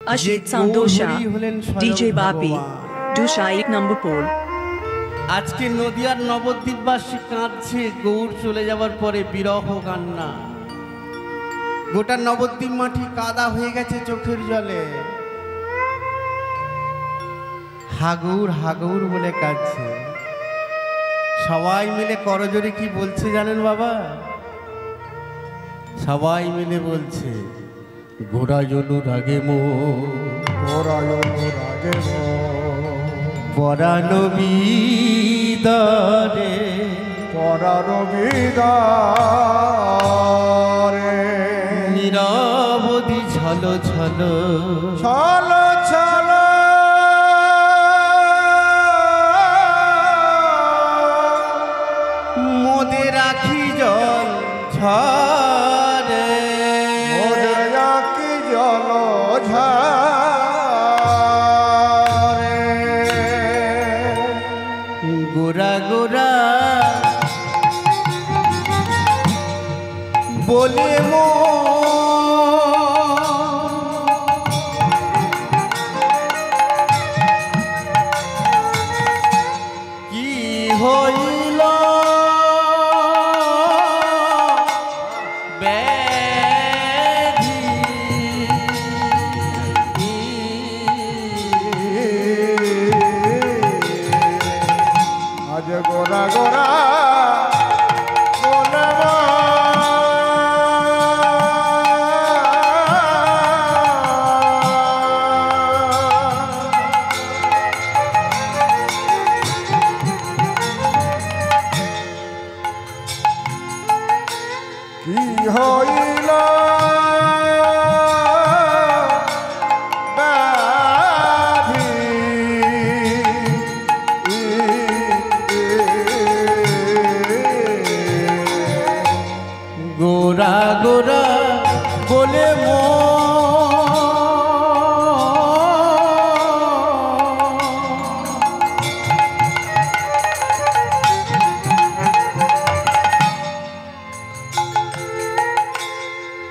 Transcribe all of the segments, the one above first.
Ashit Sandosha, DJ Bapi, Dusha 8 number pole. আজকে নদিয়ার নবদ্বীপবাসী কাঁদছে গৌর চলে যাওয়ার পরে বিরহ কান্না। গোটা নবদ্বীপ মাটি কাদা হয়ে গেছে চোখের জলে। হাগুর হাগুর বলে কাঁদছে। সবাই মিলে করজোরে কি বলছে জানেন বাবা? সবাই মিলে বলছে গোড়া জলু রাগে মো, গোড়া জলু রাগে মো, পরানো বিদারে, পরানো বিদারে, নিরবধি ছলো ছলো, ছলো ছলো, মোদে রাখি জল ঝরে, মোদে রাখি জল ঝরে, গোরা গোরা বলে মো, কি হইল ব্যাধি, আজ গোরা গোরা কি হইল ব্যাধি, গোরা গোরা বলে মো,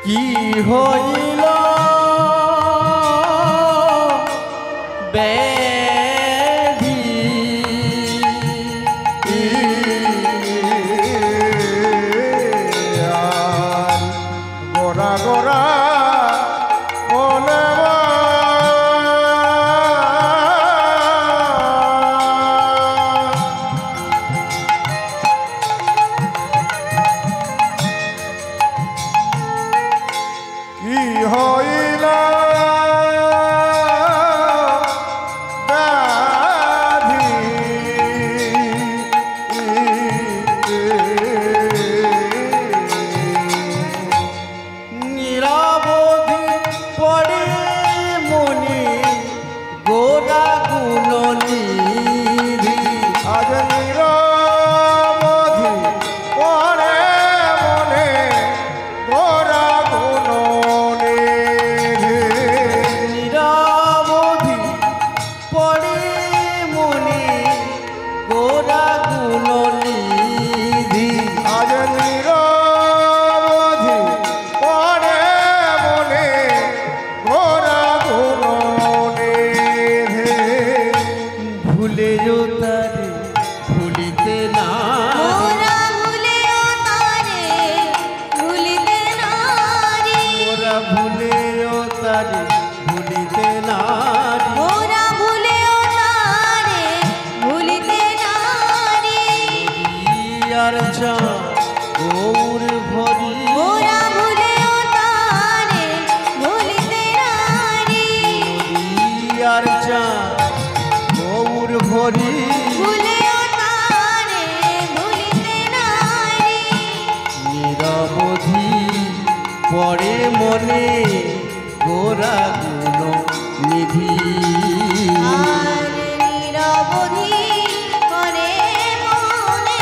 কি হইল ব্যাধি, গোরা গোরা বলে কি হইল ব্যাধি, নিরবধি পড়ে মনে গোরা গুণ নিধি, আজ নিরবধি পড়ে মনে গোরা গুণ নিধি, নিরবধি পড়ে মনে গোরা গুণ নিধি, আজ নিরবধি পড়ে মনে গোরা গুণ নিধি, ভুলেও তারে ভুলিতে না, মোরা ভুলেও তারে ভুলিতে নারি, ওরা ভুলেও তারে ভুলিতে না, মোরা ভুলেও তারে ভুলিতে নারি, আর চা গৌর ভরি, মোরা ভুলেও তারে ভুলিতে নারি, আর চা গৌর ভরি, ভুলেও তারে ভুলিতে নারি, নিরবধি পড়ে মনে গোরা গুণ নিধি, আর নিরবধি করে মনে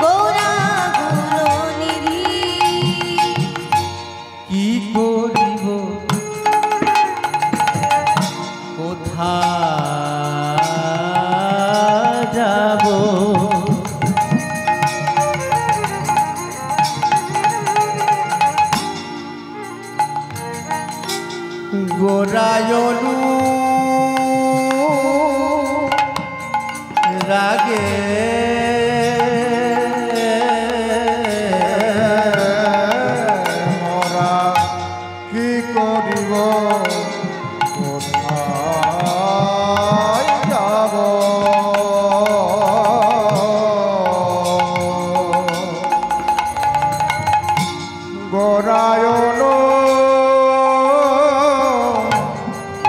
গৌরা গুণনিধি। কি করিব কোথায় যাব, অনু রাগে মোরা কি করিব কোথায় যাব গোরায়ণ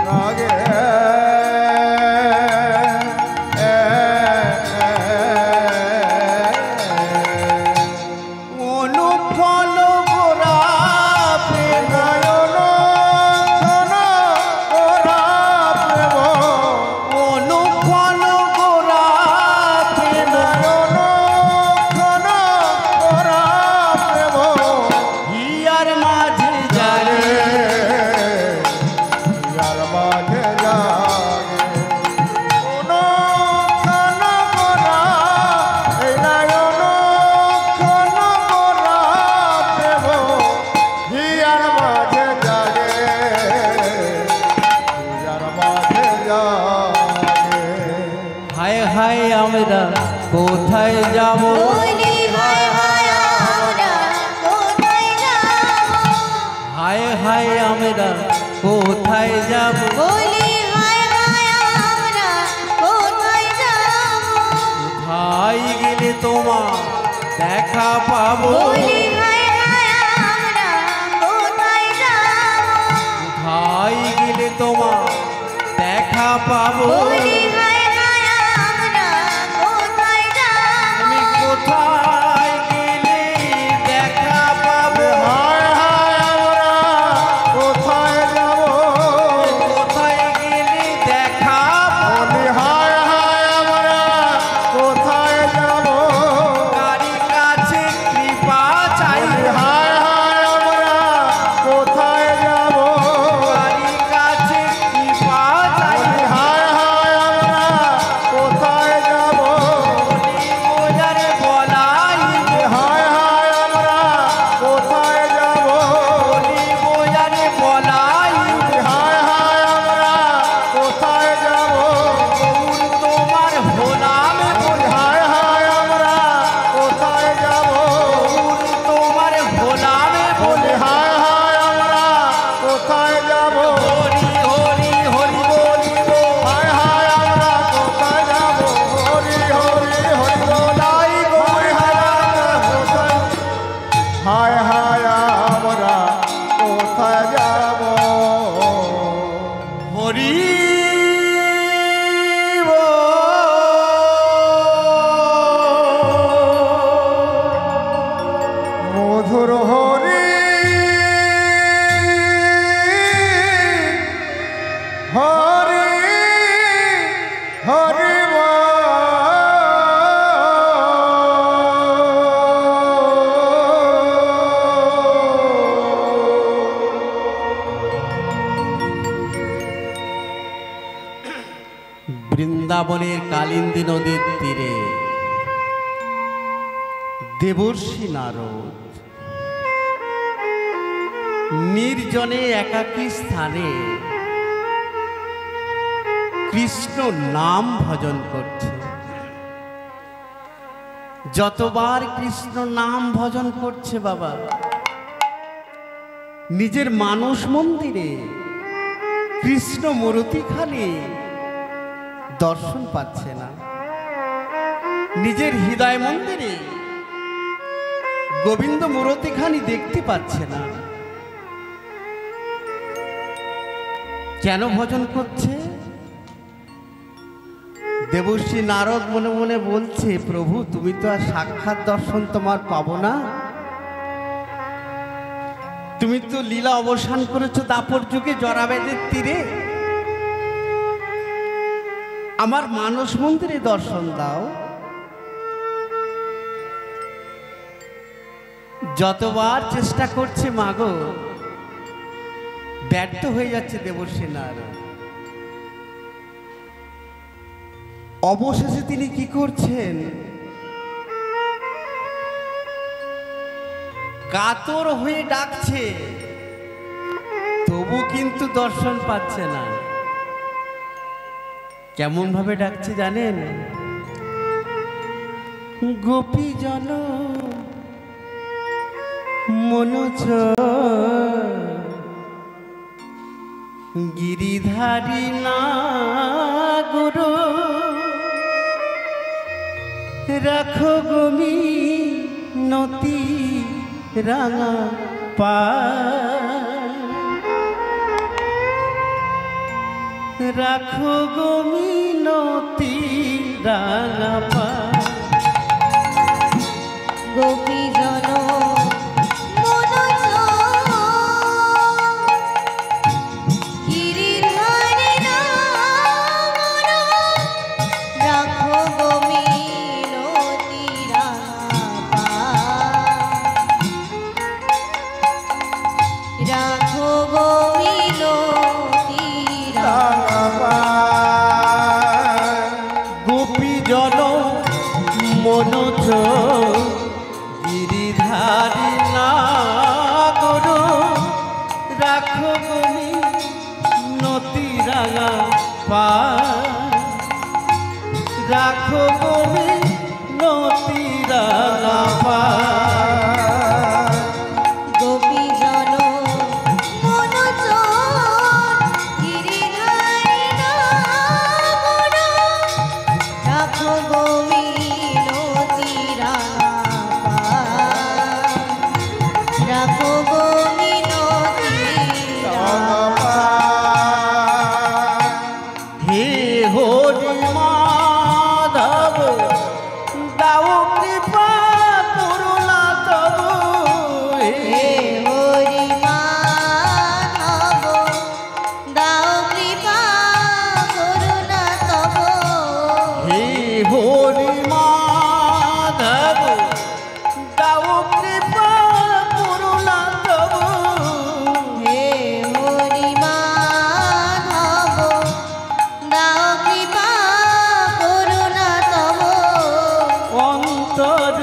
রাগে অনুফল গোরা নায়ন ঘন গোরা প্রেম অনুফল গোরা প্রেম নায়ন ঘন গোরা প্রেম হিয়ার মাঝে জাগে ইয়ার মাঝে লাগে কোনো ঘন গোরা এই নায়ন ঘন গোরা প্রেম ইয়ার মাঝে জাগে ইয়ার মাঝে জাগে হায় হায় আমরা কোথায় যাব বলি হায় হায় আমরা কোথায় যাব হায় হায় আমরা কোথায় যাব বলি হায় হায় আমরা কোথায় যাব কোথায় গেলে তোমার দেখা পাবো বলি হায় হায় আমরা কোথায় যাব কোথায় গেলে তোমার দেখা পাবো বলি হায় হায় আমরা কোথায় যাব তুমি কোথায় গেলে দেখা পাবো হায় হায় আমরা কোথায় যাব কোথায় গেলে দেখা বলি হায় হায় আমরা কোথায় যাব কারি কাছে কৃপা চাই বলি হায় হায় আমরা কোথায় যাব কারি কাছে কৃপা চাই বলি হায় হায় আমরা কোথায় যাব ওজারে বলাই হায় হায় আমরা কোথায় যাব বলি ওজারে বলাই হায় হায় আমরা কোথায় যাব গৌর তোমার হলাম বলি হায় হায় আমরা কোথায় যাব গৌর তোমার হলাম বলি হায় হায় আমরা কোথায় যাব হরি হরি হরি বলিব হায় হায় আমরা কোথায় যাব হরি হরি হরি বলাই গৌরী হায় হায় হায় আমরা কোথায় যাব হরি মধুর হরি হরি হরি বৃন্দাবনের কালিন্দী নদীর তীরে দেবর্ষি নারদ নির্জনে একাকী স্থানে কৃষ্ণ নাম ভজন করছে। যতবার কৃষ্ণ নাম ভজন করছে বাবা, নিজের মানস মন্দিরে কৃষ্ণ মূর্তিখানি দর্শন পাচ্ছে না, নিজের হৃদয় মন্দিরে গোবিন্দ মূর্তিখানি দেখতে পাচ্ছে না। কেন ভজন করছে? দেবর্ষি নারদ মনে মনে বলছে, প্রভু তুমি তো আর সাক্ষাৎ দর্শন তোমার পাবো না, তুমি তো লীলা অবসান করেছো দাপর যুগে জরাবেদের তীরে, আমার মানস মন্দিরে দর্শন দাও। যতবার চেষ্টা করছে মাগো, ব্যর্থ হয়ে যাচ্ছে দেবর্ষি নারদ। অবশেষে তিনি কি করছেন? কাতর হয়ে ডাকছে, তবু কিন্তু দর্শন পাচ্ছে না। কেমন ভাবে ডাকছে জানেন? গোপী জন মনোজ গিরিধারী না গুরু রাখো গমি নতি রাঙা পা রাখো গমি নতি রাঙা পা গোপী জন মনোজ গিরিধারী না গুরু রাখো গো মিনতি রাঙা রাখো গো মিনতি রাঙা গোপী জন মনোজ গিরিধারী না গুরু রাখো গমি নতি রাঙা পা রাখো গমি নতি রাঙা পা গোপী জন মনোজ গিরিধারী না গুরু রাখো গো মিনতি রাঙা রাখো গো মিনতি রাঙা হে হরি মাধব দাও কৃপা করুণা তব হে হরি মাধব দাও কৃপা করুণা তব হে হরি মাধব দাও কৃপা করুণা তব হে হরি মাধব দাও কৃপা করুণা তব অন্তর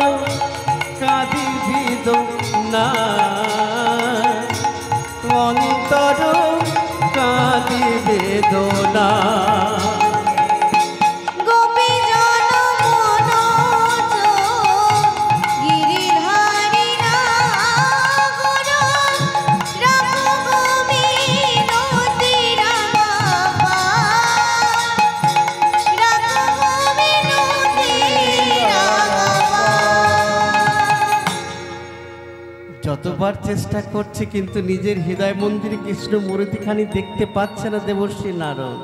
কাঁদি বিদ না অন্তর কাঁদি বেদনা গোপী জন মনোজ গিরিধারী না গুরু রাখো গো মিনতি রাঙা পা রাখো গো মিনতি রাঙা পা যতবার চেষ্টা করছে কিন্তু নিজের হৃদয় মন্দিরে কৃষ্ণ মূর্তিখানি দেখতে পাচ্ছে না দেবর্ষী নারদ।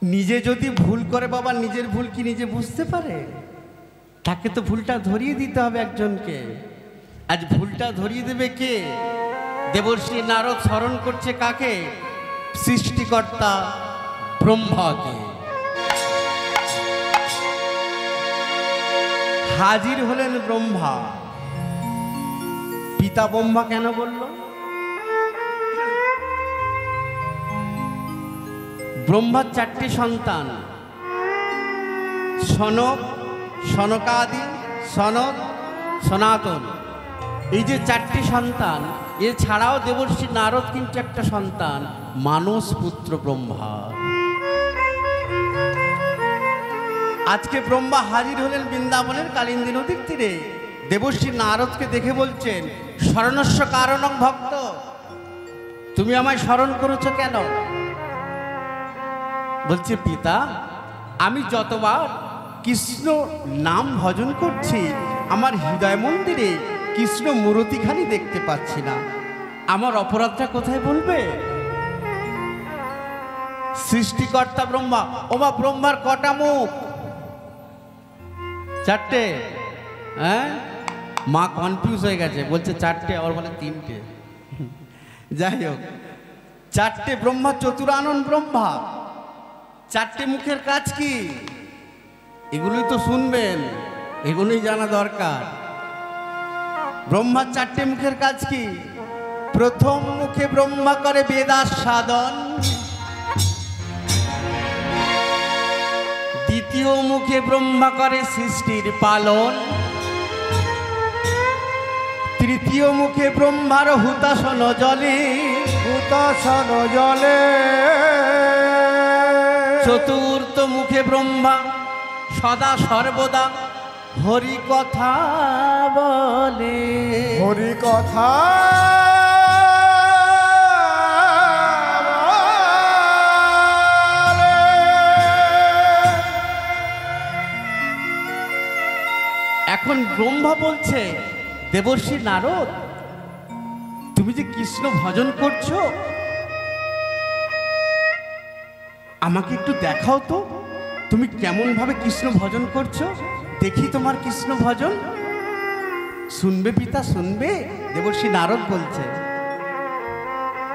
নিজে যদি ভুল করে বাবা, নিজের ভুল কি নিজে বুঝতে পারে? তাকে তো ভুলটা ধরিয়ে দিতে হবে একজনকে। আজ ভুলটা ধরিয়ে দেবে কে? দেবর্ষী নারদ স্মরণ করছে কাকে? সৃষ্টিকর্তা ব্রহ্মাকে। হাজির হলেন ব্রহ্মা। পিতা ব্রহ্মা কেন বলল? ব্রহ্মার 4টি সন্তান, সনক, সনকাদি, সনদ, সনাতন। এই যে 4টি সন্তান, এছাড়াও দেবর্ষী নারদ কিন্তু একটা সন্তান, মানস পুত্র ব্রহ্মা। আজকে ব্রহ্মা হাজির হলেন বৃন্দাবনের কালিন্দী নদীর তীরে। দেবর্ষী নারদকে দেখে বলছেন, শরণস্য কারণং ভক্ত, তুমি আমায় স্মরণ করেছো কেন? বলছে, পিতা, আমি যতবার কৃষ্ণ নাম ভজন করছি আমার হৃদয় মন্দিরে কৃষ্ণ মূর্তিখানি দেখতে পাচ্ছি না, আমার অপরাধটা কোথায় বলবে? সৃষ্টিকর্তা ব্রহ্মা, ওমা ব্রহ্মার কটা মুখ? 4টে। হ্যাঁ, মা কনফিউজ হয়ে গেছে, বলছে 4টে, আবার বলে 3টে। যাই হোক, 4টে ব্রহ্মা, চতুরানন ব্রহ্মা। 4টে মুখের কাজ কি? এগুলোই তো শুনবেন, এগুলোই জানা দরকার। ব্রহ্মার 4টে মুখের কাজ কি? প্রথম মুখে ব্রহ্মা করে বেদাস্বাদন, দ্বিতীয় মুখে ব্রহ্মা করে সৃষ্টির পালন, তৃতীয় মুখে ব্রহ্মার হুতাসন জলে, হুতাসন জলে চতুর্থ মুখে ব্রহ্মা সদা সর্বদা হরি কথা বলে। হরি কথা এখন ব্রহ্মা বলছে, দেবর্ষি নারদ, তুমি যে কৃষ্ণ ভজন করছো, আমাকে একটু দেখাও তো তুমি কেমন ভাবে কৃষ্ণ ভজন করছো, দেখি তোমার কৃষ্ণ ভজন। শুনবে পিতা, শুনবে? দেবর্ষি নারদ বলছে,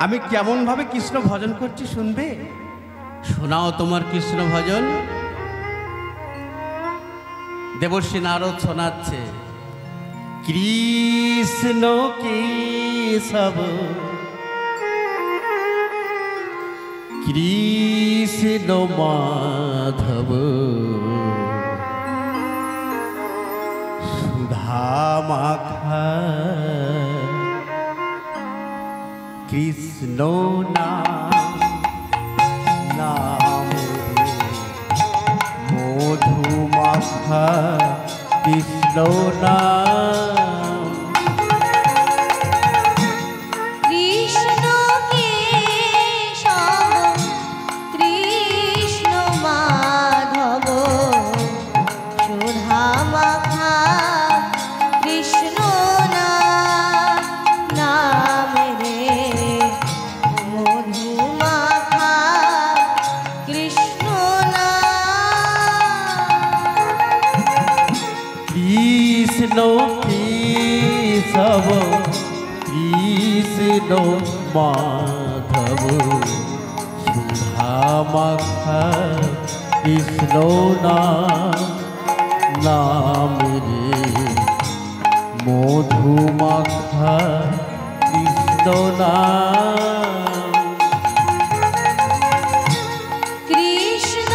আমি কেমন ভাবে কৃষ্ণ ভজন করছি শুনবে? শোনাও তোমার কৃষ্ণ ভজন। দেবর্ষি নারদ শোনাচ্ছে, কৃষ্ণ কেশব কৃষ্ণ মাধব সুধা মাখা কৃষ্ণ নাম মধু মাখা কৃষ্ণ নাম। কৃষ্ণ কেশব কৃষ্ণ মাধব সুধা মাখা কৃষ্ণ নাম রে মধু মাখা কৃষ্ণ কৃষ্ণ কেশব কৃষ্ণ মাধব সুধা মাখা কৃষ্ণ নাম রে মধু মাখা কৃষ্ণ নাম। কৃষ্ণ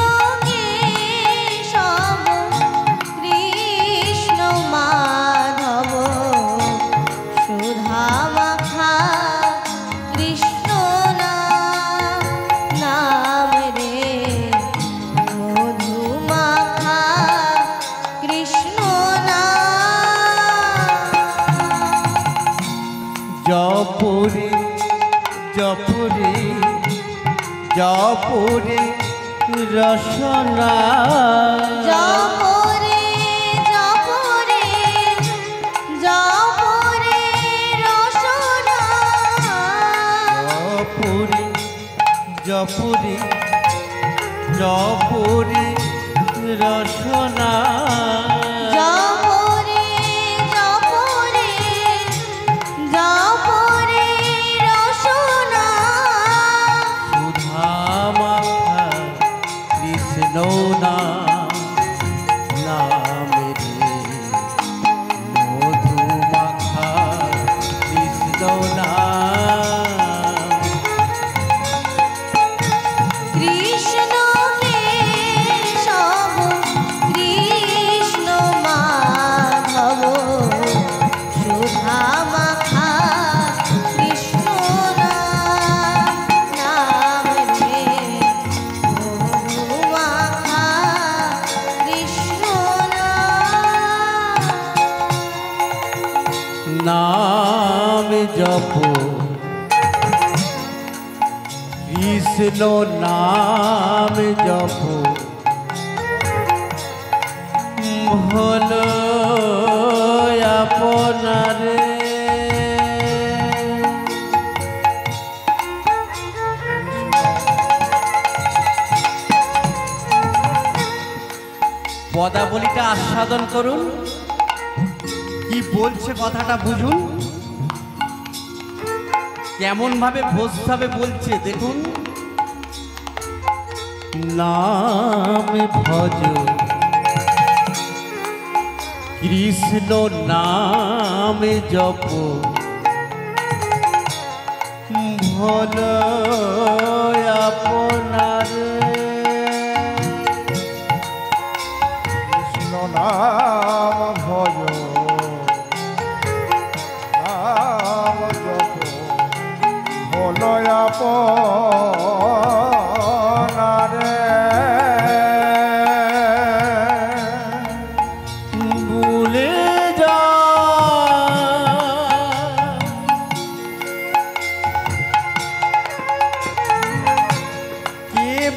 কেশব কৃষ্ণ মাধব সুধা মাখা কৃষ্ণ নাম রে মধু মাখা কৃষ্ণ জপুরে জপুরে জপুরে রসনা জপরে জপরে জপরে রসনা জপুরে জপুরে জপুরে রসনা জপরে জপরে জপরে রসনা সুধা মাখা কৃষ্ণ নাম রে মধু মাখা কৃষ্ণ নাম। কৃষ্ণ কেশব কৃষ্ণ মাধব সুধা মাখা কৃষ্ণ নাম রে মধু মাখা কৃষ্ণ নাম জপ কৃষ্ণ নাম জপ হলো আপনারে। পদাবলীটা আস্বাদন করুন, কি বলছে কথাটা বুঝুন, কেমন ভাবে ভোজভাবে বলছে দেখুন। নাম ভজ কৃষ্ণ নাম জপ ভল আপনার। কৃষ্ণ নাম ভজ নাম জপ ভলয় আপনারে।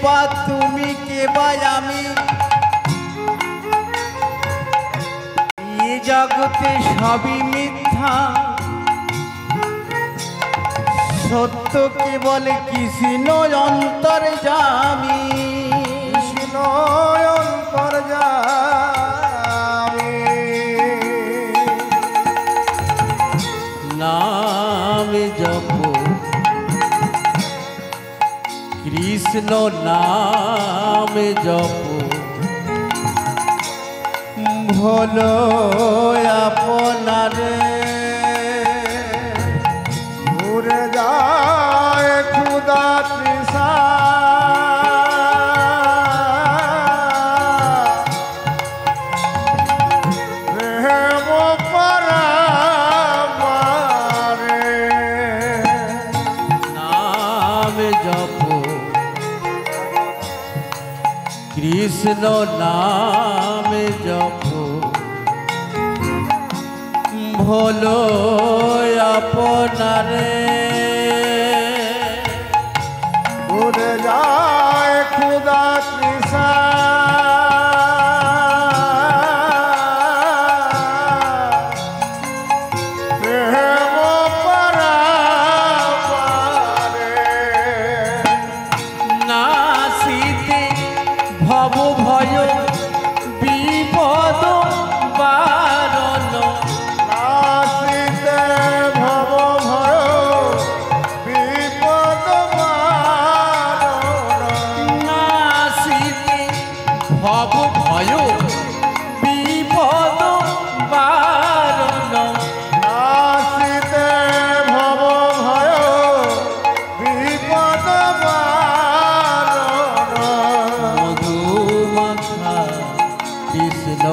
বা তুমি কে বা আমি এ জগতে সবই মিথ্যা সত্য কেবল কৃষ্ণ অন্তর্যামী কৃষ্ণ অন্তর্যামী নাম জপ কৃষ্ণ নাম জপ ভলো আপনারে ঘুরে যায় ক্ষুধা তৃষা প্রেম পরাবারে নাম জপ কৃষ্ণ নাম জপ ভলো আপনারে ঘুরে যায় ক্ষুধা তৃষা প্রেম পরাবারে নাসিতে ভব ভয় বিপদ বারণ নাসিতে ভব ভয় বিপদ মারণ নাসিতে ভব ভয় বিপদ বারণ নাসিতে ভব ভয় বিপদ মারণ মধুমাখা কৃষ্ণ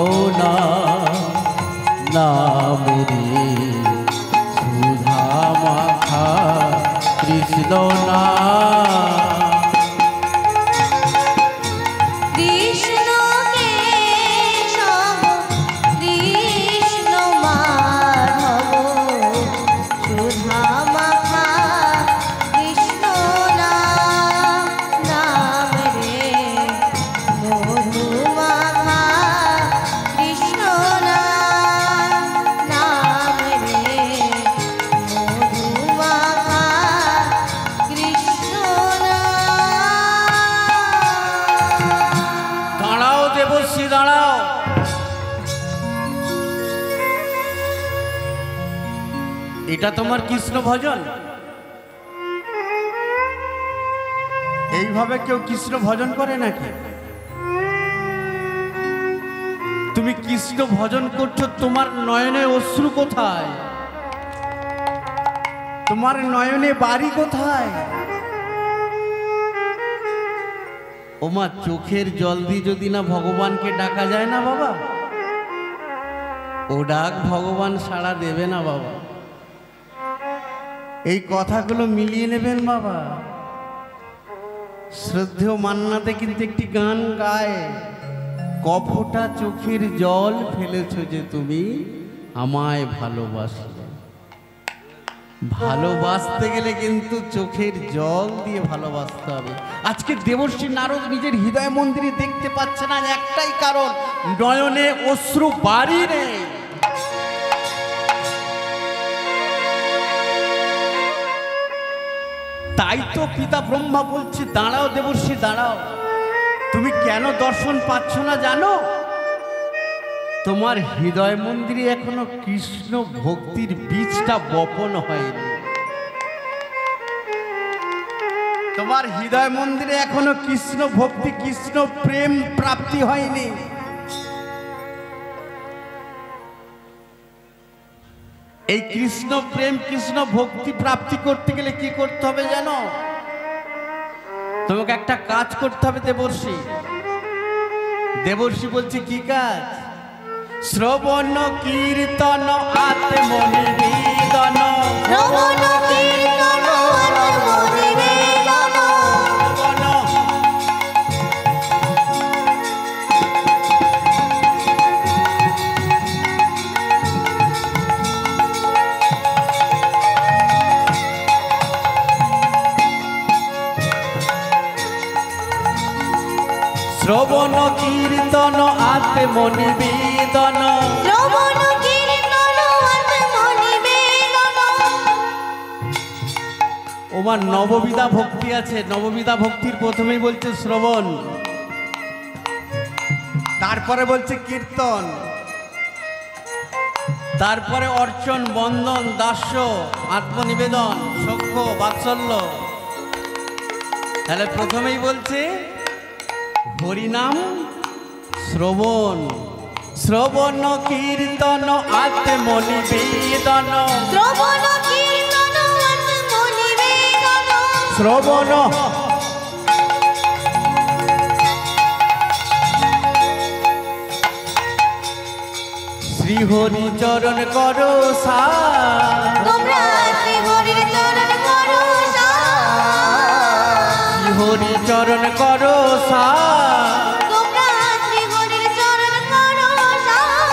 নাম রে সুধা মাখা কৃষ্ণ নাম কৃষ্ণ কেশব কৃষ্ণ মাধব সুধা মাখা কৃষ্ণ নাম নাম রে মধু মাখা কৃষ্ণ নাম নাম রে মধু মাখা কৃষ্ণ নাম। দাঁড়াও দেবশ্রী দাঁড়াও এটা তোমার কৃষ্ণ ভজন এইভাবে কেউ কৃষ্ণ ভজন করে নাকি তুমি কৃষ্ণ ভজন করছো তোমার নয়নে অশ্রু কোথায় তোমার নয়নে বাড়ি কোথায় ওমা চোখের জল দিয়ে যদি না ভগবানকে ডাকা যায় না বাবা ও ডাক ভগবান সাড়া দেবে না বাবা এই কথাগুলো মিলিয়ে নেবেন বাবা শ্রদ্ধেয় মান্নাতে কিন্তু একটি গান গায় কফোটা চোখের জল ফেলেছো যে তুমি আমায় ভালোবাসলে ভালোবাসতে গেলে কিন্তু চোখের জল দিয়ে ভালোবাসতে হবে আজকে দেবর্ষী নারদ নিজের হৃদয় মন্দিরে দেখতে পাচ্ছে না একটাই কারণ নয়নে অশ্রু বাড়ি নেই তাই তো পিতা ব্রহ্মা বলছে দাঁড়াও দেবর্ষী দাঁড়াও তুমি কেন দর্শন পাচ্ছ না জানো তোমার হৃদয় মন্দিরে এখনো কৃষ্ণ ভক্তির বীজটা বপন হয়নি তোমার হৃদয় মন্দিরে এখনো কৃষ্ণ ভক্তি কৃষ্ণ প্রেম প্রাপ্তি হয়নি এই কৃষ্ণ প্রেম কৃষ্ণ ভক্তি প্রাপ্তি করতে গেলে কি করতে হবে জানো তোমাকে একটা কাজ করতে হবে দেবর্ষী দেবর্ষী বলছে কি কাজ শ্রবণ কীর্তন আত্মনিবেদন শ্রবণ কীর্তন আত্মনিবেদন শ্রবণ কীর্তন আত্মনিবেদন, শ্রবণ কীর্তন আত্মনিবেদন। ওমার নববিধা ভক্তি আছে, নববিধা ভক্তির প্রথমেই বলছে শ্রবণ, তারপরে বলছে কীর্তন, তারপরে অর্চন, বন্দন, দাস্য, আত্মনিবেদন, সখ্য, বাৎসল্য। তাহলে প্রথমেই বলছে হরিনাম শ্রবণ, শ্রবণ কীর্তন আত্মনিবেদন, শ্রবণ কীর্তন আত্মনিবেদন। শ্রবণ শ্রীহরি চরণ করো সার, তোমরা শ্রী হরির চরণ করো সার। শ্রীহরি চরণ করো সার, তোমরা শ্রী হরির চরণ করো সার।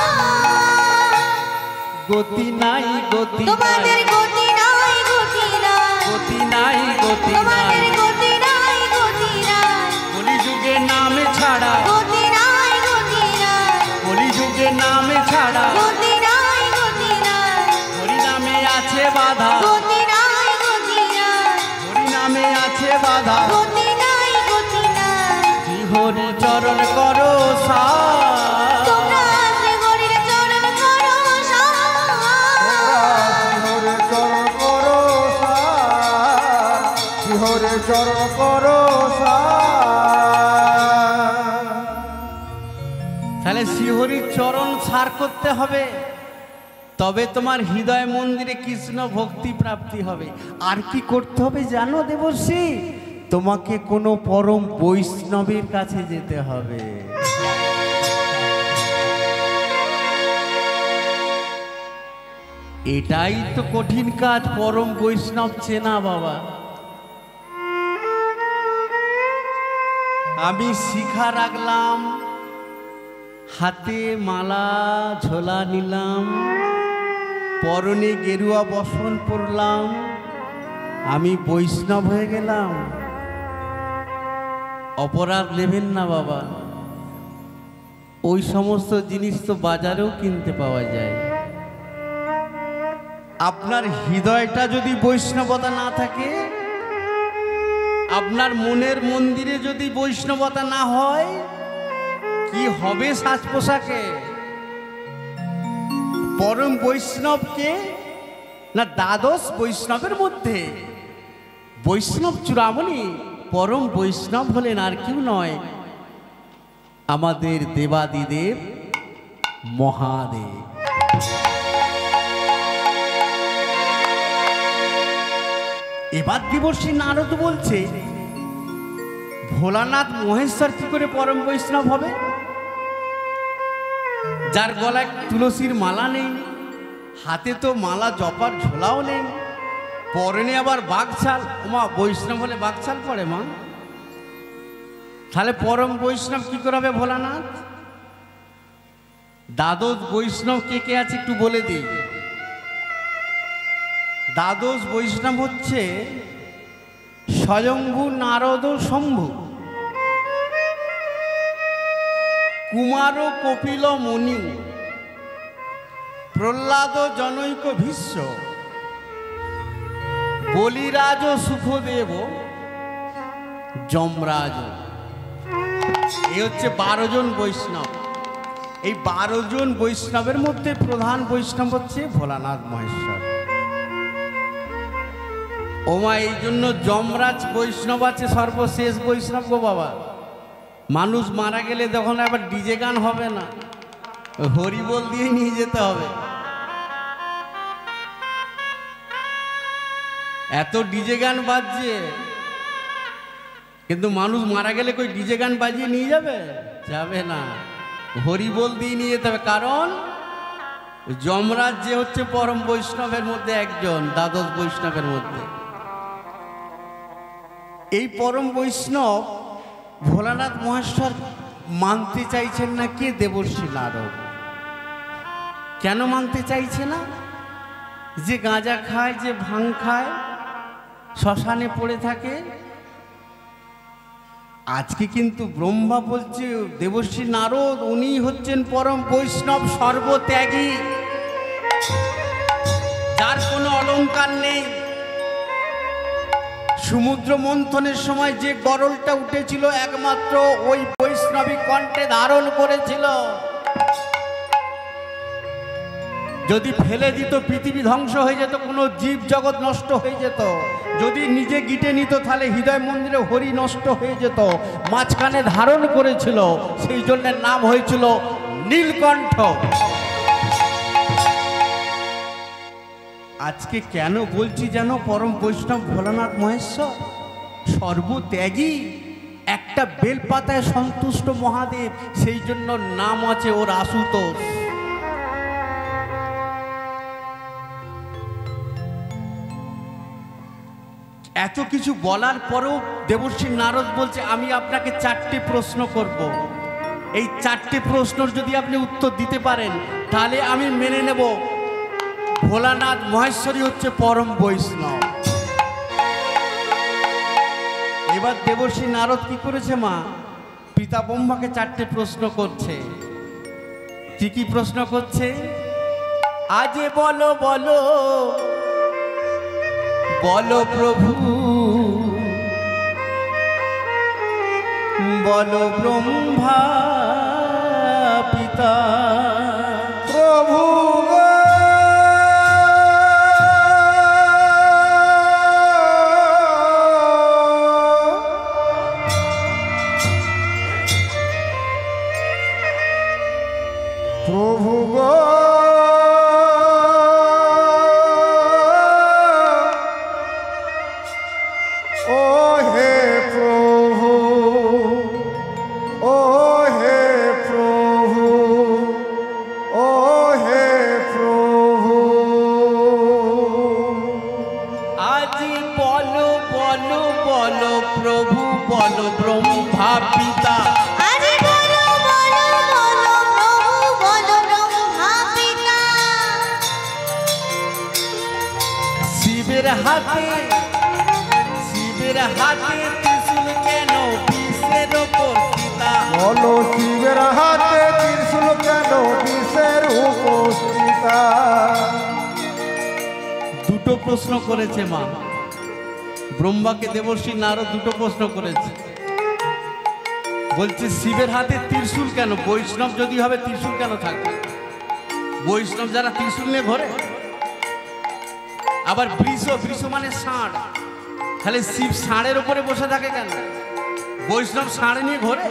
গতি নাই গতি নাই, তোমাদের গতি নাই গতি নাই, গতি নাই গতি নাই, তোমাদের গতি নাই গতি নাই, কলিযুগে নামে ছাড়া, গতি নাই গতি নাই, কলিযুগে নামে ছাড়া, গতি নাই গতি নাই, হরিনামে আছে বাধা, গতি নাই গতি নাই, হরিনামে আছে বাধা, গতি নাই গতি নাই। শ্রীহরি চরণ করো সার, তোমরা শ্রী হরির চরণ করো সার। হরে চরণ করো সার, হরে চরণ করো সার। তাহলে শ্রীহরির চরণ সার করতে হবে, তবে তোমার হৃদয় মন্দিরে কৃষ্ণ ভক্তি প্রাপ্তি হবে। আর কি করতে হবে জানো দেবশ্রী? তোমাকে কোনো পরম বৈষ্ণবের কাছে যেতে হবে। এটাই তো কঠিন কাজ, পরম বৈষ্ণব চেনা বাবা। আমি শিখা রাখলাম, হাতে মালা ঝোলা নিলাম, পরনে গেরুয়া বসন পরলাম, আমি বৈষ্ণব হয়ে গেলাম। অপরাধ নেবেন না বাবা, ওই সমস্ত জিনিস তো বাজারেও কিনতে পাওয়া যায়। আপনার হৃদয়টা যদি বৈষ্ণবতা না থাকে, আপনার মনের মন্দিরে যদি বৈষ্ণবতা না হয়, কি হবে সাজ পোশাকে? পরম বৈষ্ণবকে না, দ্বাদশ বৈষ্ণবের মধ্যে বৈষ্ণব চূড়ামণি পরম বৈষ্ণব হলেন আর কেউ নয়, আমাদের দেবাদিদেব মহাদেব। এবার দেবর্ষী নারদ বলছে, ভোলানাথ মহেশ্বর কি করে পরম বৈষ্ণব হবে? যার গলায় তুলসীর মালা নেই, হাতে তো মালা জপার ঝোলাও নেই, পরনে আবার বাঘছাল। মা বৈষ্ণব হলে বাঘছাল পড়ে মা? তাহলে পরম বৈষ্ণব কি করে হবে ভোলানাথ? দ্বাদশ বৈষ্ণব কে কে আছে একটু বলে দিই। দ্বাদশ বৈষ্ণব হচ্ছে স্বয়ম্ভু নারদ শম্ভু, কুমার কপিল মুনি, প্রহ্লাদ জনৈক ভীষ্ম, বলিরাজ সুখদেব, যমরাজ। এই হচ্ছে 12 জন বৈষ্ণব। এই 12 জন বৈষ্ণবের মধ্যে প্রধান বৈষ্ণব হচ্ছে ভোলানাথ মহেশ্বর। ওমা এই জন্য যমরাজ বৈষ্ণব আছে, সর্বশেষ বৈষ্ণব গো বাবা। মানুষ মারা গেলে তখন আবার ডিজে গান হবে না, হরিবোল দিয়ে নিয়ে যেতে হবে। এত ডিজে গান বাজছে, কিন্তু মানুষ মারা গেলে কই ডিজে গান বাজিয়ে নিয়ে যাবে? যাবে না, হরিবোল দিয়ে নিয়ে যেতে হবে। কারণ যমরাজ যে হচ্ছে পরম বৈষ্ণবের মধ্যে একজন, দ্বাদশ বৈষ্ণবের মধ্যে। এই পরম বৈষ্ণব ভোলানাথ মহেশ্বর মানতে চাইছেন না কে? দেবর্ষী নারদ। কেন মানতে চাইছে না? যে গাঁজা খায়, যে ভাং খায়, শ্মশানে পড়ে থাকে, আজকে কিন্তু ব্রহ্মা বলছে দেবর্ষি নারদ উনি হচ্ছেন পরম বৈষ্ণব সর্বত্যাগী, যার কোনো অলংকার নেই। সমুদ্র মন্থনের সময় যে গরলটা উঠেছিল একমাত্র ওই বৈষ্ণবী কণ্ঠে ধারণ করেছিল। যদি ফেলে দিত পৃথিবী ধ্বংস হয়ে যেত, কোনো জীব জগৎ নষ্ট হয়ে যেত। যদি নিজে গিটে নিত তাহলে হৃদয় মন্দিরে হরি নষ্ট হয়ে যেত। মাঝখানে ধারণ করেছিল, সেই জন্য নাম হয়েছিল নীলকণ্ঠ। আজকে কেন বলছি যেন পরম বৈষ্ণব ভোলানাথ মহেশ্বর সর্বত্যাগী, একটা বেলপাতায় সন্তুষ্ট মহাদেব, সেই জন্য নাম আছে ওর আশুতোষ। এত কিছু বলার পরেও দেবর্ষি নারদ বলছে আমি আপনাকে 4টে প্রশ্ন করব। এই 4টে প্রশ্নর যদি আপনি উত্তর দিতে পারেন তাহলে আমি মেনে নেব ভোলানাথ মহেশ্বরী হচ্ছে পরম বৈষ্ণব। এবার দেবর্ষি নারদ কি করেছে মা, পিতা ব্রহ্মাকে 4টে প্রশ্ন করছে। কি কি প্রশ্ন করছে? আজে বলো বলো বলো প্রভু, বলো ব্রহ্মা পিতা। প্রভু প্রভু গো ও হে প্রভু, ও হে প্রভু, ও হে প্রভু। আজি বলো বলো বলো প্রভু, বলো ব্রহ্মা পিতা। আরে বলো বলো বলো প্রভু বলো ব্রহ্মা পিতা। শিবের হাতে ত্রিশূল কেন বিষের ওপর সীতা। বলো শিবের হাতে ত্রিশূল কেন বিষের উপস্থিতা। দুটো প্রশ্ন করেছে মা ব্রহ্মাকে। দেবর্ষি নারদ দুটো প্রশ্ন করেছে। বলছে শিবের হাতে ত্রিশূল কেন, বৈষ্ণব যদি হবে ত্রিশূল কেন থাকবে? বৈষ্ণব যারা ত্রিশূল নিয়ে ঘোরে। আবার বৃষ মানে ষাঁড়, তাহলে শিব ষাঁড়ের উপরে বসে থাকে কেন? বৈষ্ণব ষাঁড় নিয়ে ঘোরে।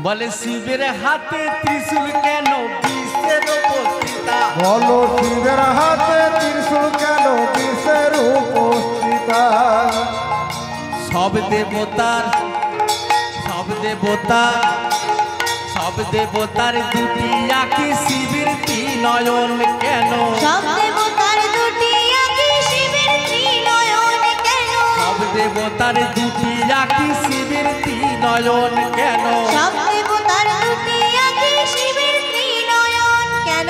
বলে শিবের হাতে ত্রিশূল কেন বিষের ওপর সীতা। বলো শিবের হাতে ত্রিশূল কেন বিষের উপস্থিতা। সব দেবতার দুটি আঁখি শিবের ত্রিনয়ন কেন। সব দেবতার দুটি আঁখি শিবের ত্রিনয়ন কেন। সব দেবতার দুটি আঁখি শিবের ত্রিনয়ন কেন। সব দেবতার দুটি আঁখি শিবের ত্রিনয়ন কেন।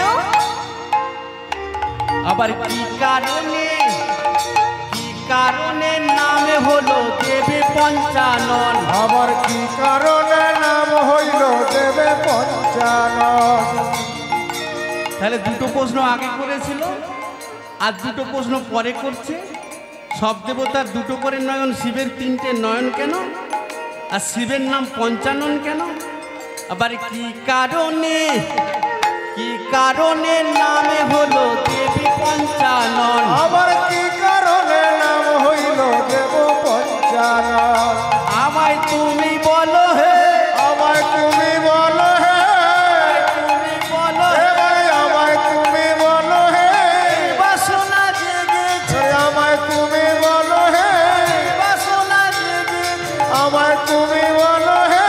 আবার কি কারণে নামে হলো দেবে পঞ্চানন। আবার কি কারণে নাম হইল দেবে পঞ্চানন। তাহলে দুটো প্রশ্ন আগে করেছিল আর দুটো প্রশ্ন পরে করছে। সব দেবতার দুটো করে নয়ন, শিবের 3টে নয়ন কেন, আর শিবের নাম পঞ্চানন কেন। আবার কি কারণে নামে হলো দেবী পঞ্চানন। আবার কি কারণে নাম হইল দেব পঞ্চানন। আমায় তুমি বলো হে, আমায় তুমি বলো হে, তুমি বলো এবারে আমায় তুমি বলো হে, বাসনা জেগেছে, আমায় তুমি বলো হে, বাসনা জেগেছে। আমায় তুমি বলো হে।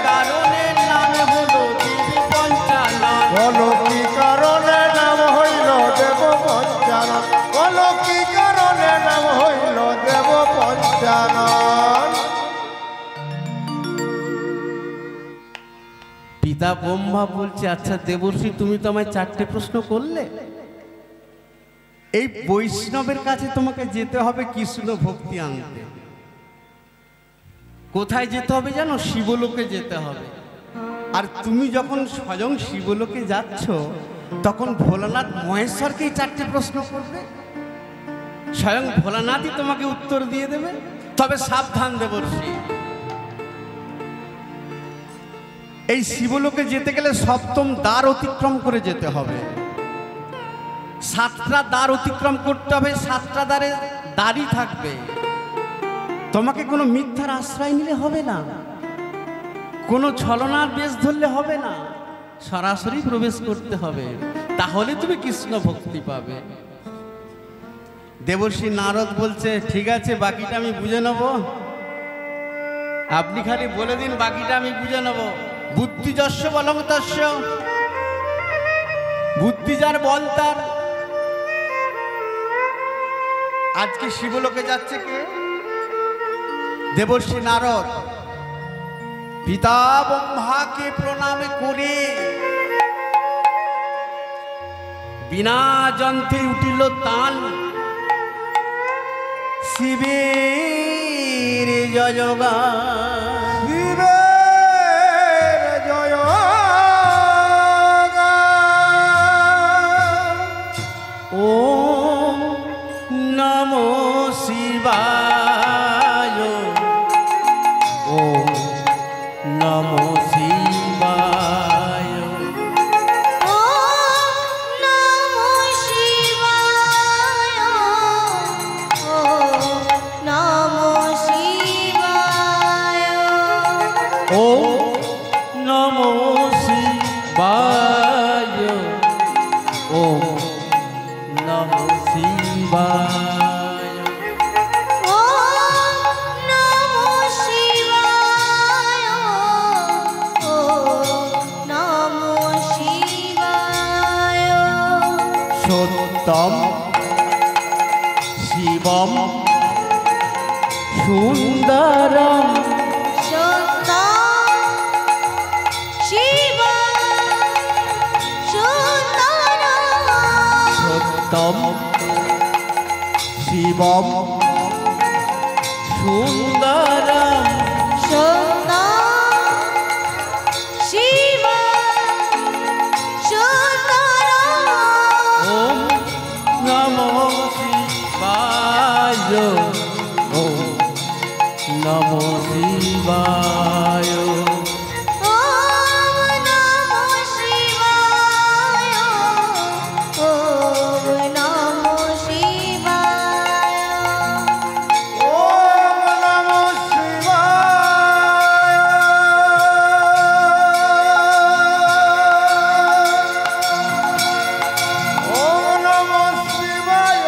কারণে নামে হলো দেবী পঞ্চানন। বলো কি কারণে নাম হইল দেব পঞ্চানন। বলো কি কারণে নাম হইল দেব পঞ্চানন। পিতা ব্রহ্মা বলছে আচ্ছা দেবর্ষি তুমি তো আমায় 4টে প্রশ্ন করলে, এই বৈষ্ণবের কাছে তোমাকে যেতে হবে কৃষ্ণ ভক্তি আনতে। কোথায় যেতে হবে জানো? শিবলোকে যেতে হবে। আর তুমি যখন স্বয়ং শিবলোকে যাচ্ছ, তখন ভোলানাথ মহেশ্বরকেই 4টে প্রশ্ন করবে, স্বয়ং ভোলানাথই তোমাকে উত্তর দিয়ে দেবে। তবে সাবধান দেবর্ষি, এই শিবলোকে যেতে গেলে 7ম দ্বার অতিক্রম করে যেতে হবে। 7টা দ্বার অতিক্রম করতে হবে, 7টা দ্বারে দাঁড়ি থাকবে। তোমাকে কোনো মিথ্যার আশ্রয় নিলে হবে না, কোনো ছলনার বেশ ধরলে হবে না, সরাসরি প্রবেশ করতে হবে, তাহলে তুমি কৃষ্ণ ভক্তি পাবে। দেবর্ষি নারদ বলছে, ঠিক আছে, বাকিটা আমি বুঝে নেব, আপনি খালি বলে দিন, বাকিটা আমি বুঝে নেব। বুদ্ধি যস্য বলং তস্য, বুদ্ধি যার বল তার। আজকে শিবলোকে যাচ্ছে কে? দেবর্ষি নারদ। পিতা ব্রহ্মাকে প্রণাম করে বিনা যন্ত্রে উঠিল তান, শিবের জয়গান, শিবের জয়গান। ওম নমো শিবায়, ওম নমো শিবায়। ওম নমো শিবায়, ওম নমো শিবায়। ওম নমো শিবায়, ওম নমো শিবায়। ওম নমো শিবায়, ওম নমো শিবায়। সত্যম শিবম সুন্দরম, সত্যম শিবম সুন্দরম। সত্যম শিবম সুন্দরম। সত্যম শিবম সুন্দরম। ওম নমো শিবায়, ওম নমো শিবায়। ওম নমো শিবায়, ওম নমো শিবায়। ওম নমঃ শিবায়। ওম নমঃ শিবায়। ওম নমঃ শিবায়।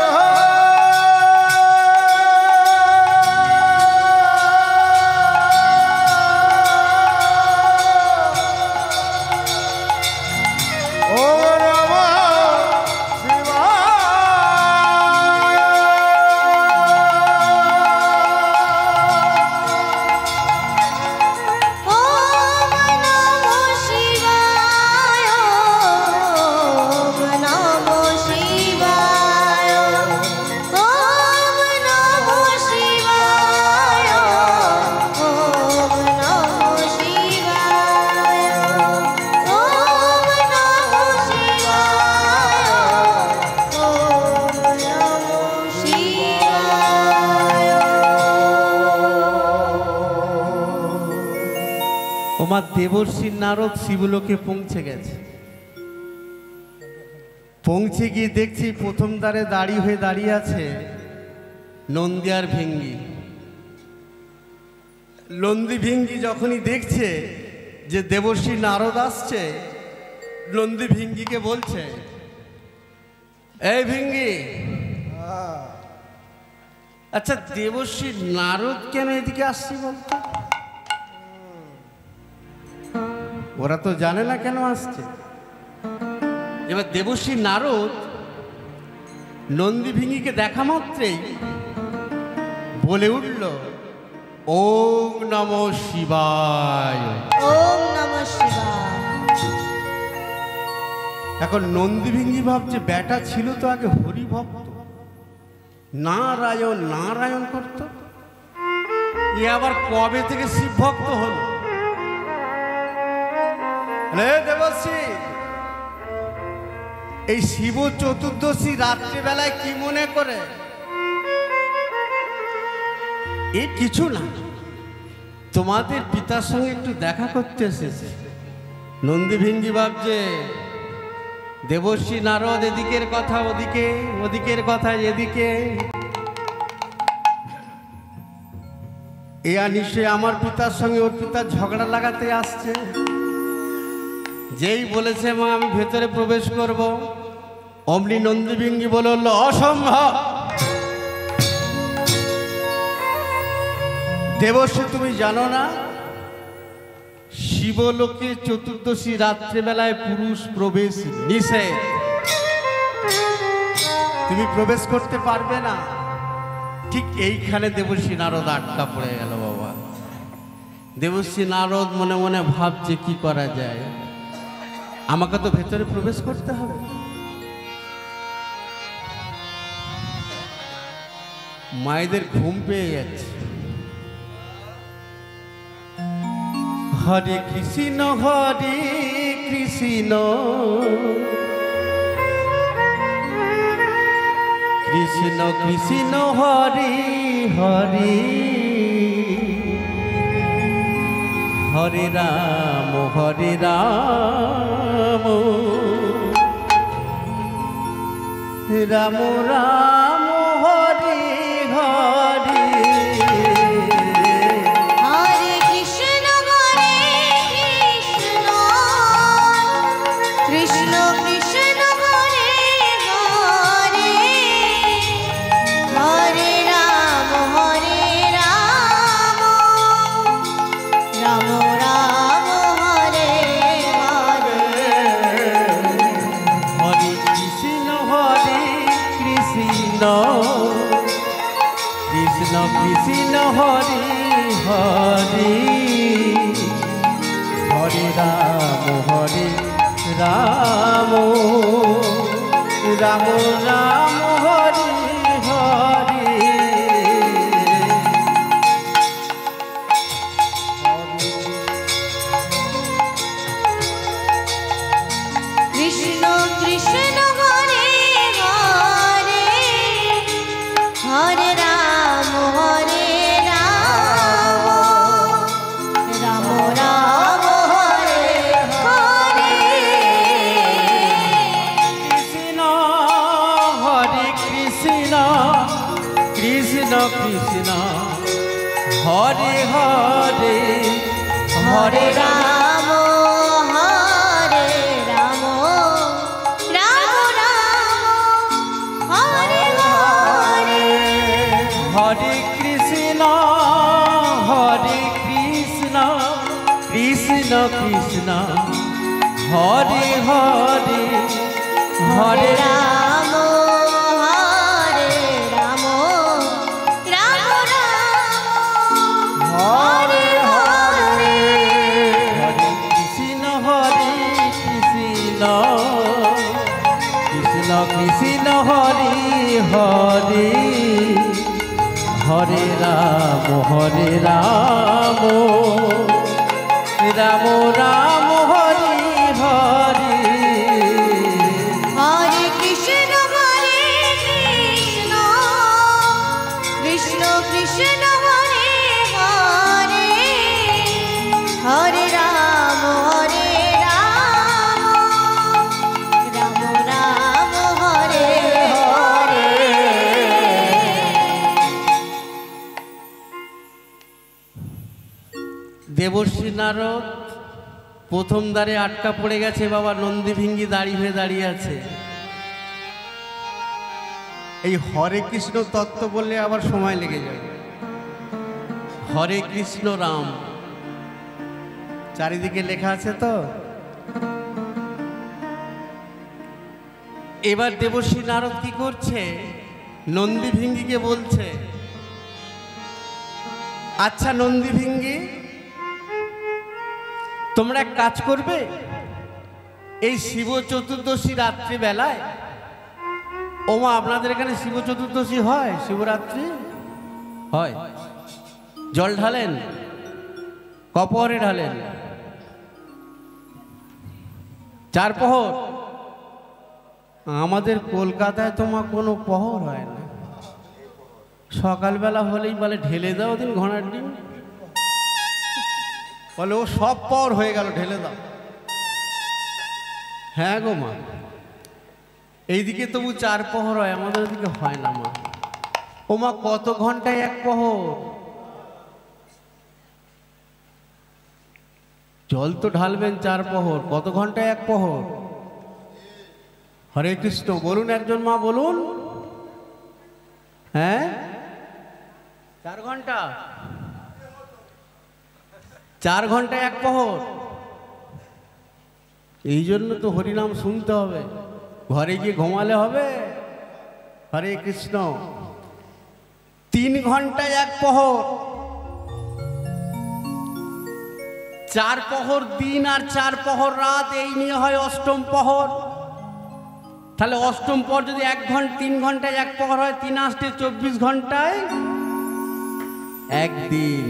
ওম নমো শিবায়, ওম নমো শিবায়। ওম নমো শিবায়, ওম নমো শিবায়। ওম নমো শিবায়, ওম নমো শিবায়। ওমা দেবর্ষি নারদ শিবলোকে পৌঁছে গেছে। পৌঁছে গিয়ে দেখছি প্রথম দ্বারে দাঁড়িয়ে আছে নন্দী আর ভিঙ্গি। নন্দী ভিঙ্গি যখনই দেখছে যে দেবর্ষি নারদ আসছে, নন্দী ভিঙ্গিকে বলছে, এই ভিঙ্গি, আচ্ছা দেবর্ষি নারদ কেন এদিকে আসছি বলতো? ওরা তো জানে না কেন আসছে। এবার দেবর্ষি নারদ নন্দী ভিঙ্গিকে দেখা মাত্রেই বলে উঠল, ওম নমঃ শিবায়। ওম নমঃ শিবায়। এখন নন্দী ভিঙ্গি ভাবছে বেটা ছিল তো আগে হরি ভক্ত, নারায়ণ নারায়ণ করত, এ আবার কবে থেকে শিব ভক্ত হল? দেবশ্রী, এই শিব চতুর্দশী রাত্রিবেলায় কি মনে করে? এ কিছু না, তোমাদের পিতার সঙ্গে একটু দেখা করতে এসেছে। নন্দী ভিঙ্গি ভাবছে দেবশ্রী নারদ এদিকের কথা ওদিকে, ওদিকের কথা এদিকে, এ নিশ্চয়ই আমার পিতার সঙ্গে ওর পিতার ঝগড়া লাগাতে আসছে। যেই বলেছে মা আমি ভেতরে প্রবেশ করব, অমনি নন্দী ভিঙ্গি বলল অসম্ভব। দেবশ্রী তুমি জানো না, শিবলোকে চতুর্দশী রাত্রিবেলায় পুরুষ প্রবেশ নিষেধ, তুমি প্রবেশ করতে পারবে না। ঠিক এইখানে দেবশ্রী নারদ আটকা পড়ে গেল বাবা। দেবশ্রী নারদ মনে মনে ভাবছে কি করা যায়, আমাকে তো ভেতরে প্রবেশ করতে হবে। মায়েদের ঘুম পেয়ে যাচ্ছে। হরে কৃষ্ণ হরে কৃষ্ণ কৃষ্ণ কৃষ্ণ হরে হরে হরে রাম হরে রাম রাম রাম হরে হরে। হরে কৃষ্ণ কৃষ্ণ কৃষ্ণ হরে হরে, হরে রাম রাম রাম হরে হরে। হরে কৃষ্ণ কৃষ্ণ কৃষ্ণ কৃষ্ণ হরে হরে হরে রাম রাম রাম রাম হরে হরে। কৃষ্ণ কৃষ্ণ হরে হরে, হরে রাম রাম রাম হরে হরে। কৃষ্ণ হরে কৃষ্ণ কৃষ্ণ কৃষ্ণ হরে হরে হরে রাম হরে রাম রাম রাম হরে হরে। হরে কৃষ্ণ কৃষ্ণ কৃষ্ণ হরে হরে হরে হরে রাম রাম রাম হরে হরে। হরে কৃষ্ণ কৃষ্ণ কৃষ্ণ কৃষ্ণ হরে হরে হরে রাম রাম রাম হরে হরে। হরে কৃষ্ণ কৃষ্ণ কৃষ্ণ হরে হরে, হরে রাম রাম রাম হরে হরে। দেবশ্রী নারদ প্রথম দ্বারে আটকা পড়ে গেছে বাবা। নন্দী ভিঙ্গি দাঁড়িয়ে হয়ে দাঁড়িয়ে আছে। এই হরে কৃষ্ণ তত্ত্ব বললে আবার সময় লেগে যাবে। হরে কৃষ্ণ রাম চারিদিকে লেখা আছে তো। এবার দেবশ্রী নারদ কি করছে, নন্দী ভিঙ্গিকে বলছে আচ্ছা নন্দী ভিঙ্গি, তোমরা এক কাজ করবে, এই শিব চতুর্দশী রাত্রিবেলায়, ওমা আপনাদের এখানে শিব চতুর্দশী হয়? শিবরাত্রি হয়? জল ঢালেন, কপরে ঢালেন, 4 প্রহর। আমাদের কলকাতায় তোমার কোনো প্রহর হয় না, সকালবেলা হলেই বলে ঢেলে দাও দিন ঘোড়ার ডিম, বলে ও সব প্রহর হয়ে গেল ঢেলে দাও। হ্যাঁ গো মা, এইদিকে তবু 4 প্রহর হয়, আমাদের দিকে হয় না মা। ও মা, কত ঘন্টায় 1 প্রহর? জল তো ঢালবেন 4 প্রহর, কত ঘন্টায় 1 প্রহর? হরে কৃষ্ণ বলুন একজন মা, বলুন। হ্যাঁ, 4 ঘন্টা, 4 ঘন্টায় 1 প্রহর। এই জন্য তো হরিনাম শুনতে হবে, ঘরে গিয়ে ঘুমালে হবে। হরে কৃষ্ণ। 3 ঘন্টায় 1 প্রহর, 4 প্রহর দিন আর 4 প্রহর রাত, এই নিয়ে হয় অষ্টম প্রহর। তাহলে অষ্টম প্রহর যদি 3 ঘন্টায় 1 প্রহর হয়, 3 8 24 ঘন্টায় 1 দিন।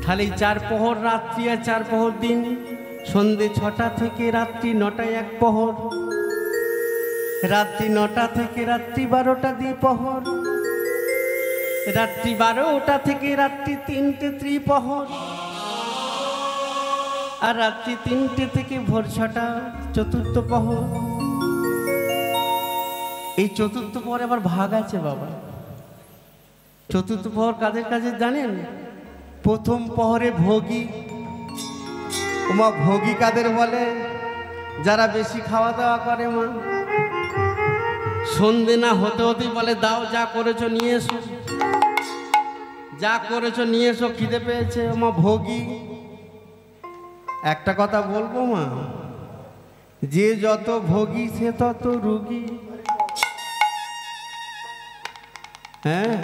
তাহলে 4 প্রহর রাত্রি আর 4 প্রহর দিন। সন্ধে 6টা থেকে রাত্রি 9টায় 1 প্রহর, রাত্রি 9টা থেকে রাত্রি 12টা দ্বিপ্রহর, রাত্রি 12টা থেকে রাত্রি 3টে ত্রিপ্রহর, আর রাত্রি 3টে থেকে ভোর 6টা চতুর্থ প্রহর। এই চতুর্থ প্রহরে আবার ভাগ আছে বাবা। চতুর্থ প্রহর কাদের কাছে জানেন? প্রথম প্রহরে ভোগী। মা, ভোগী কাদের বলে? যারা বেশি খাওয়া দাওয়া করে মা। সন্ধে না হতে হতেই বলে দাও, যা করেছো নিয়ে এসো, যা করেছো নিয়ে এসো, খিদে পেয়েছে। মা ভোগী। একটা কথা বলবো মা, যে যত ভোগী সে তত রোগী। হ্যাঁ,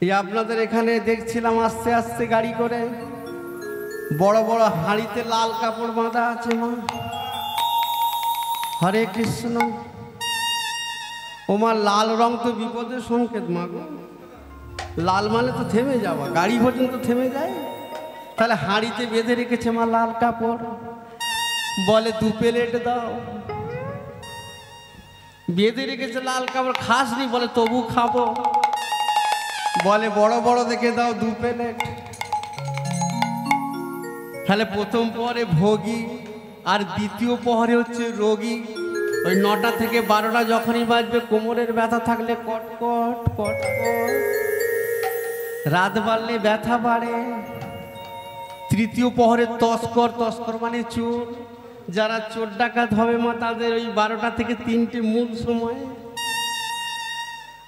এই আপনাদের এখানে দেখছিলাম আস্তে আস্তে গাড়ি করে, বড় বড় হাঁড়িতে লাল কাপড় বাঁধা আছে মা। হরে কৃষ্ণ। ও মা, লাল রং তো বিপদের সংকেত মা গো। লাল মানে তো থেমে যাওয়া, গাড়ি পর্যন্ত থেমে যায়। তাহলে হাঁড়িতে বেঁধে রেখেছে মা লাল কাপড়, বলে 2 প্লেট দাও। বেঁধে রেখেছে লাল কাপড়, খাসনি, বলে তবু খাবো, বলে বড় বড় দেখে দাও 2 প্লেট। তাহলে প্রথম প্রহরে ভোগী আর দ্বিতীয় প্রহরে হচ্ছে রোগী। ওই 9টা থেকে 12টা যখনই বাজবে, কোমরের ব্যথা থাকলে কটকট কটকট, রাত বাড়লে ব্যথা বাড়ে। তৃতীয় প্রহরে তস্কর, তস্কর মানে চোর, যারা চোর ডাকাত হবে মা, তাদের ওই 12টা থেকে 3টে মূল সময়।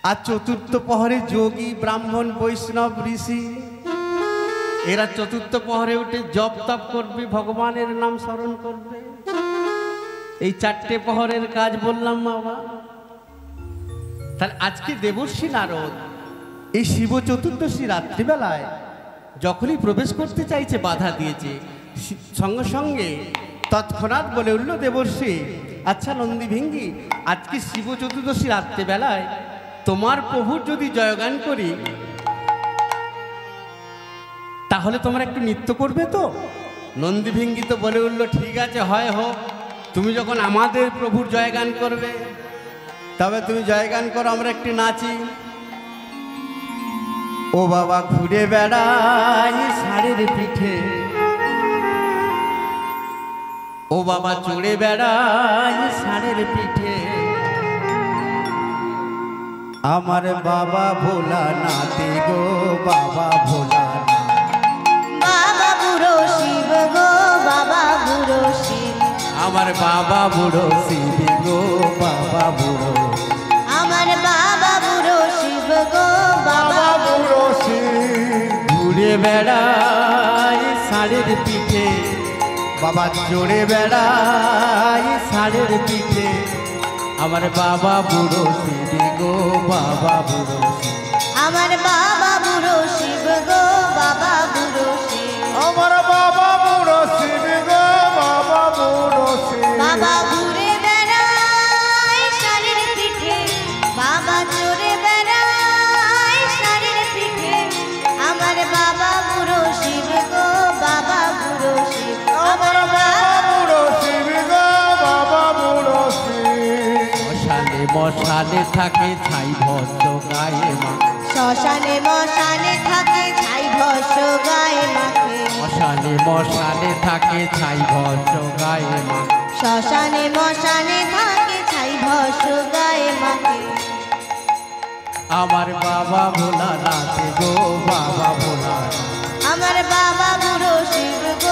আর চতুর্থ প্রহরে যোগী, ব্রাহ্মণ, বৈষ্ণব, ঋষি, এরা চতুর্থ প্রহরে উঠে জপ তপ করবে, ভগবানের নাম স্মরণ করবে। এই 4টে প্রহরের কাজ বললাম বাবা। তাহলে আজকে দেবর্ষি নারদ এই শিব চতুর্দশী রাত্রিবেলায় যখনই প্রবেশ করতে চাইছে, বাধা দিয়েছে। সঙ্গে সঙ্গে তৎক্ষণাৎ বলে উঠল দেবর্ষি, আচ্ছা নন্দী ভিঙ্গি, আজকে শিব চতুর্দশী রাত্রিবেলায় তোমার প্রভুর যদি জয়গান করি, তাহলে তোমরা একটু নৃত্য করবে তো? নন্দী ভিঙ্গি তো বলে উঠল, ঠিক আছে, হয় হোক। তুমি যখন আমাদের প্রভুর জয়গান করবে, তবে তুমি জয়গান করো, আমরা একটু নাচি। ও বাবা ঘুরে বেড়াই ষাঁড়ের পিঠে, ও বাবা চড়ে বেড়াই ষাঁড়ের পিঠে, আমার বাবা ভোলা নাতে গো, বাবা ভোলা না। বাবা বুড়ো শিব গো, বাবা বুড়ো শিব, আমার বাবা বুড়ো শিব গো, বাবা বুড়ো, আমার বাবা বুড়ো শিব গো, বাবা বুড়ো শিব। ঘুরে বেড়াই ষাঁড়ের পিঠে, বাবা চড়ে বেড়াই ষাঁড়ের পিঠে, আমার বাবা বুড়ো শিব গো, বাবা বুড়ো শিব, আমার বাবা বুড়ো শিব গো, বাবা বুড়ো শিব, আমার বাবা বুড়ো শিব গো, বাবা বুড়ো শিব। বাবা ঘুরে বেড়ায় ষাঁড়ের পিঠে, বাবা চড়ে বেড়ায় ষাঁড়ের পিঠে, মশানে থাকে ছাই ভস্য গায়ে মাখে শ্মশানে মশানে থাকে ছাই ভস্য গায়ে মাখে মশানে মশানে থাকে ছাই ভস্য গায়ে মাখে শ্মশানে মশানে থাকে ছাই ভস্য গায়ে মাখে আমার বাবা ভোলানাথ গো বাবা ভোলানাথ আমার বাবা বুড়ো শিব গো